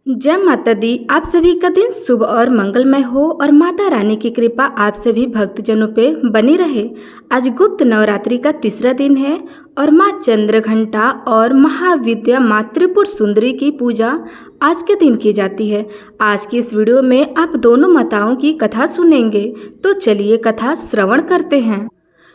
जय माता दी। आप सभी का दिन शुभ और मंगलमय हो और माता रानी की कृपा आप सभी भक्तजनों पे बनी रहे। आज गुप्त नवरात्रि का तीसरा दिन है और माँ चंद्रघंटा और महाविद्या माँ त्रिपुर सुंदरी की पूजा आज के दिन की जाती है। आज की इस वीडियो में आप दोनों माताओं की कथा सुनेंगे, तो चलिए कथा श्रवण करते हैं।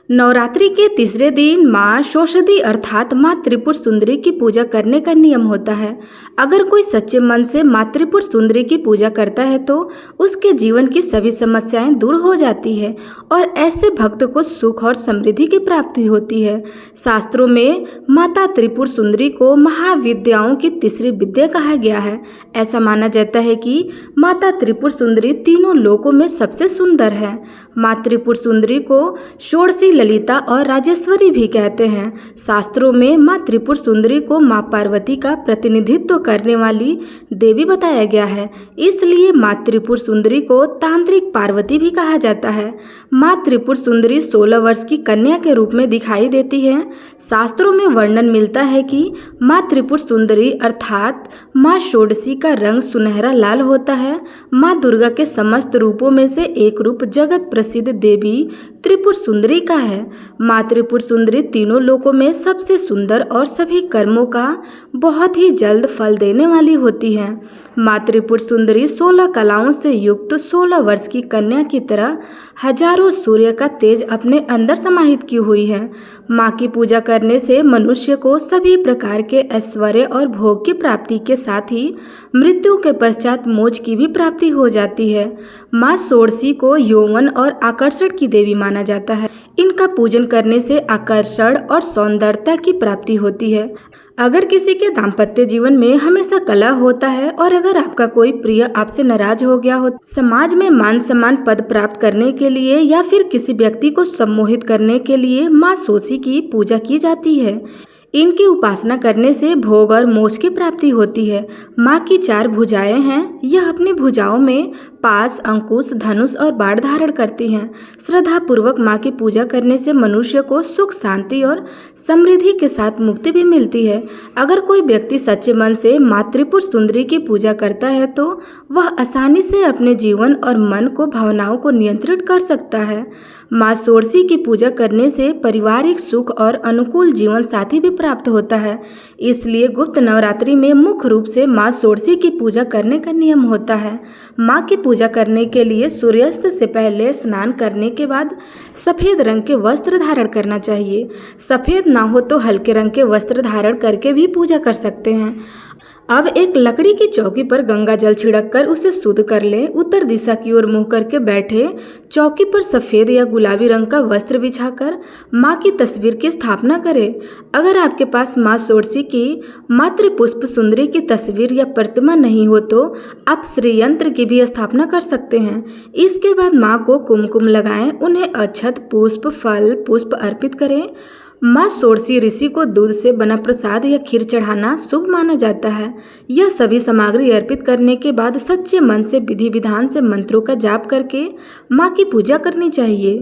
नवरात्रि के तीसरे दिन माँ शोषधी अर्थात माँ त्रिपुर सुंदरी की पूजा करने का नियम होता है। अगर कोई सच्चे मन से माँ त्रिपुर सुंदरी की पूजा करता है तो उसके जीवन की सभी समस्याएं दूर हो जाती है और ऐसे भक्त को सुख और समृद्धि की प्राप्ति होती है। शास्त्रों में माता त्रिपुर सुंदरी को महाविद्याओं की तीसरी विद्या कहा गया है। ऐसा माना जाता है कि माता त्रिपुर सुंदरी तीनों लोकों में सबसे सुंदर है। माँ त्रिपुर सुंदरी को षोडशी ललिता और राजेश्वरी भी कहते हैं। शास्त्रों में माँ त्रिपुर सुंदरी को माँ पार्वती का प्रतिनिधित्व करने वाली देवी बताया गया है, इसलिए माँ त्रिपुर सुंदरी को तांत्रिक पार्वती भी कहा जाता है। माँ त्रिपुर सुंदरी 16 वर्ष की कन्या के रूप में दिखाई देती है। शास्त्रों में वर्णन मिलता है कि माँ त्रिपुर सुंदरी अर्थात माँ षोडशी का रंग सुनहरा लाल होता है। माँ दुर्गा के समस्त रूपों में से एक रूप जगत प्रसिद्ध देवी त्रिपुर सुंदरी का है। माँ त्रिपुर सुंदरी तीनों लोकों में सबसे सुंदर और सभी कर्मों का बहुत ही जल्द फल देने वाली होती है। माँ त्रिपुर सुंदरी 16 कलाओं से युक्त 16 वर्ष की कन्या की तरह हजारों सूर्य का तेज अपने अंदर समाहित की हुई है। माँ की पूजा करने से मनुष्य को सभी प्रकार के ऐश्वर्य और भोग की प्राप्ति के साथ ही मृत्यु के पश्चात मोक्ष की भी प्राप्ति हो जाती है। माँ षोडशी को यौवन और आकर्षण की देवी माना जाता है। इनका पूजन करने से आकर्षण और सौंदर्यता की प्राप्ति होती है। अगर किसी के दाम्पत्य जीवन में हमेशा कलह होता है और अगर आपका कोई प्रिय आपसे नाराज हो गया हो, समाज में मान सम्मान पद प्राप्त करने के लिए या फिर किसी व्यक्ति को सम्मोहित करने के लिए माँ षोडशी की पूजा की जाती है। इनकी उपासना करने से भोग और मोक्ष की प्राप्ति होती है। माँ की 4 भुजाएं हैं। यह अपनी भुजाओं में पास, अंकुश, धनुष और बाण धारण करती हैं। श्रद्धा पूर्वक माँ की पूजा करने से मनुष्य को सुख, शांति और समृद्धि के साथ मुक्ति भी मिलती है। अगर कोई व्यक्ति सच्चे मन से माँ त्रिपुर सुंदरी की पूजा करता है तो वह आसानी से अपने जीवन और मन को भावनाओं को नियंत्रित कर सकता है। माँ षोडशी की पूजा करने से पारिवारिक सुख और अनुकूल जीवन साथी भी प्राप्त होता है। इसलिए गुप्त नवरात्रि में मुख्य रूप से माँ षोडशी की पूजा करने का नियम होता है। माँ की पूजा करने के लिए सूर्यास्त से पहले स्नान करने के बाद सफ़ेद रंग के वस्त्र धारण करना चाहिए। सफ़ेद ना हो तो हल्के रंग के वस्त्र धारण करके भी पूजा कर सकते हैं। अब एक लकड़ी की चौकी पर गंगा जल छिड़क कर उसे शुद्ध कर लें। उत्तर दिशा की ओर मुंह करके बैठे चौकी पर सफ़ेद या गुलाबी रंग का वस्त्र बिछाकर माँ की तस्वीर की स्थापना करें। अगर आपके पास माँ षोडशी की मातृ पुष्प सुंदरी की तस्वीर या प्रतिमा नहीं हो तो आप श्री यंत्र की भी स्थापना कर सकते हैं। इसके बाद माँ को कुमकुम लगाएं, उन्हें अक्षत, पुष्प, फल, पुष्प अर्पित करें। माँ षोडशी ऋषि को दूध से बना प्रसाद या खीर चढ़ाना शुभ माना जाता है। यह सभी सामग्री अर्पित करने के बाद सच्चे मन से विधि विधान से मंत्रों का जाप करके माँ की पूजा करनी चाहिए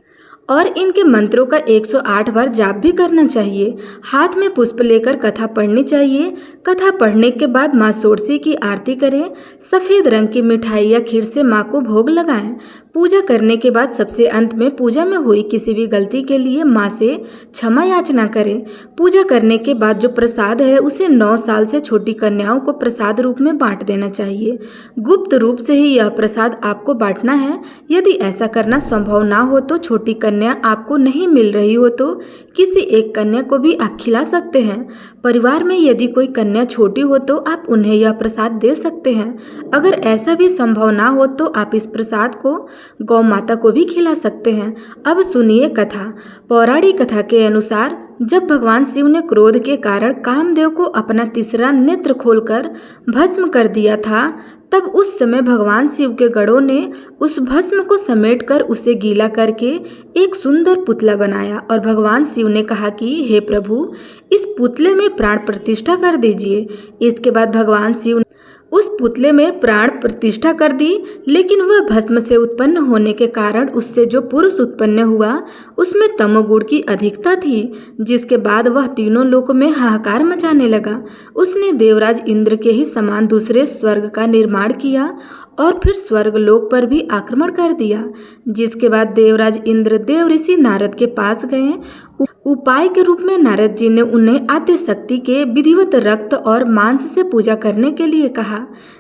और इनके मंत्रों का 108 बार जाप भी करना चाहिए। हाथ में पुष्प लेकर कथा पढ़नी चाहिए। कथा पढ़ने के बाद माँ षोडशी की आरती करें। सफ़ेद रंग की मिठाई या खीर से माँ को भोग लगाएं। पूजा करने के बाद सबसे अंत में पूजा में हुई किसी भी गलती के लिए माँ से क्षमा याचना करें। पूजा करने के बाद जो प्रसाद है उसे 9 साल से छोटी कन्याओं को प्रसाद रूप में बांट देना चाहिए। गुप्त रूप से ही यह प्रसाद आपको बांटना है। यदि ऐसा करना संभव ना हो तो छोटी कन्या आपको नहीं मिल रही हो तो किसी एक कन्या को भी आप खिला सकते हैं। परिवार में यदि कोई कन्या छोटी हो तो आप उन्हें यह प्रसाद दे सकते हैं। अगर ऐसा भी संभव ना हो तो आप इस प्रसाद को गौ माता को भी खिला सकते हैं। अब सुनिए कथा। पौराणिक कथा के अनुसार जब भगवान शिव ने क्रोध के कारण कामदेव को अपना तीसरा नेत्र खोलकर भस्म कर दिया था, तब उस समय भगवान शिव के गणों ने उस भस्म को समेटकर उसे गीला करके एक सुंदर पुतला बनाया और भगवान शिव ने कहा कि हे प्रभु, इस पुतले में प्राण प्रतिष्ठा कर दीजिए। इसके बाद भगवान शिव उस पुतले में प्राण प्रतिष्ठा कर दी, लेकिन वह भस्म से उत्पन्न होने के कारण उससे जो पुरुष उत्पन्न हुआ उसमें तमोगुण की अधिकता थी, जिसके बाद वह तीनों लोकों में हाहाकार मचाने लगा। उसने देवराज इंद्र के ही समान दूसरे स्वर्ग का निर्माण किया और फिर स्वर्गलोक पर भी आक्रमण कर दिया। जिसके बाद देवराज इंद्र देव ऋषि नारद के पास गए। उपाय के रूप में नारद जी ने उन्हें आद्य शक्ति के विधिवत रक्त और मांस से पूजा करने के लिए कहा।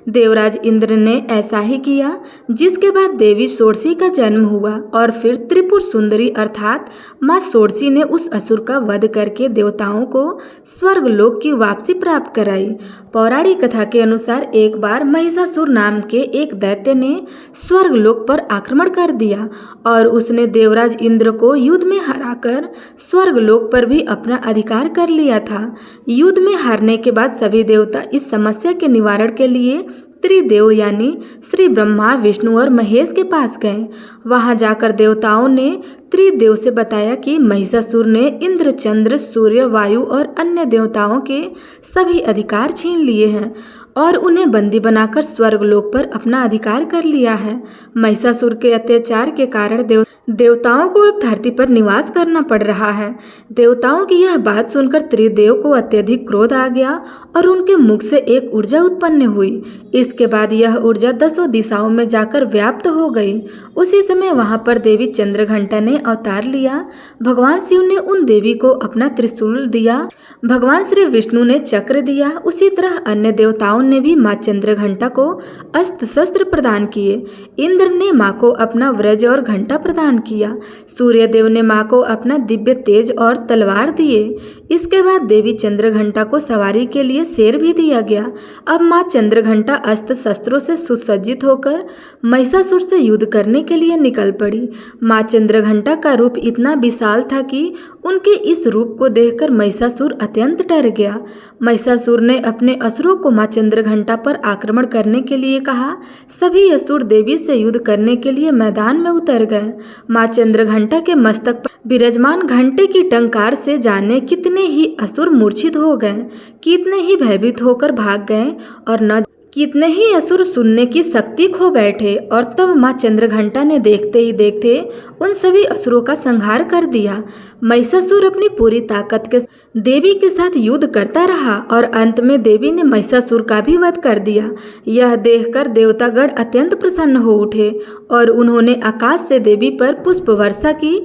देवराज इंद्र ने ऐसा ही किया, जिसके बाद देवी षोडशी का जन्म हुआ और फिर त्रिपुर सुंदरी अर्थात माँ षोडशी ने उस असुर का वध करके देवताओं को स्वर्गलोक की वापसी प्राप्त कराई। पौराणिक कथा के अनुसार एक बार महिषासुर नाम के एक दैत्य ने स्वर्गलोक पर आक्रमण कर दिया और उसने देवराज इंद्र को युद्ध में हराकर स्वर्गलोक पर भी अपना अधिकार कर लिया था। युद्ध में हारने के बाद सभी देवता इस समस्या के निवारण के लिए त्रिदेव यानी श्री ब्रह्मा, विष्णु और महेश के पास गए। वहां जाकर देवताओं ने त्रिदेव से बताया कि महिषासुर ने इंद्र, चंद्र, सूर्य, वायु और अन्य देवताओं के सभी अधिकार छीन लिए हैं और उन्हें बंदी बनाकर स्वर्गलोक पर अपना अधिकार कर लिया है। महिषासुर के अत्याचार के कारण देवताओं को अब धरती पर निवास करना पड़ रहा है। देवताओं की यह बात सुनकर त्रिदेव को अत्यधिक क्रोध आ गया और उनके मुख से एक ऊर्जा उत्पन्न हुई। इसके बाद यह ऊर्जा 10 दिशाओं में जाकर व्याप्त हो गई। उसी समय वहां पर देवी चंद्रघंटा ने अवतार लिया। भगवान शिव ने उन देवी को अपना त्रिशूल दिया, भगवान श्री विष्णु ने चक्र दिया। उसी तरह अन्य देवताओं ने भी माँ चंद्रघंटा को अस्त्र शस्त्र प्रदान किए। इंद्र ने माँ को अपना व्रज और घंटा प्रदान किया। सूर्यदेव ने माँ को अपना दिव्य तेज और तलवार दिए। इसके बाद देवी चंद्रघंटा को सवारी के लिए शेर भी दिया गया। अब माँ चंद्रघंटा अस्त्र शस्त्रों से सुसज्जित होकर महिषासुर से युद्ध करने के लिए निकल पड़ी। माँ चंद्रघंटा का रूप इतना विशाल था कि उनके इस रूप को देखकर महिषासुर अत्यंत डर गया। महिषासुर ने अपने असुरों को माँ चंद्रघंटा पर आक्रमण करने के लिए कहा। सभी असुर देवी से युद्ध करने के लिए मैदान में उतर गए। माँ चंद्रघंटा के मस्तक पर विराजमान घंटे की टंकार से जाने कितने ही असुर मूर्छित हो गए, कितने ही भयभीत होकर भाग गए और न कितने ही असुर सुनने की शक्ति खो बैठे। और तब माँ चंद्रघंटा ने देखते ही देखते उन सभी असुरों का संहार कर दिया। महिषासुर अपनी पूरी ताकत के देवी के साथ युद्ध करता रहा और अंत में देवी ने महिषासुर का भी वध कर दिया। यह देखकर देवतागण अत्यंत प्रसन्न हो उठे और उन्होंने आकाश से देवी पर पुष्प वर्षा की।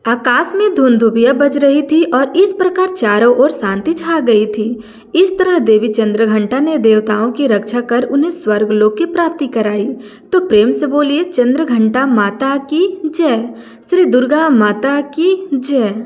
आकाश में धुंधुभिया बज रही थी और इस प्रकार चारों ओर शांति छा गई थी। इस तरह देवी चंद्रघंटा ने देवताओं की रक्षा कर उन्हें स्वर्गलोक की प्राप्ति कराई। तो प्रेम से बोलिए चंद्रघंटा माता की जय, श्री दुर्गा माता की जय।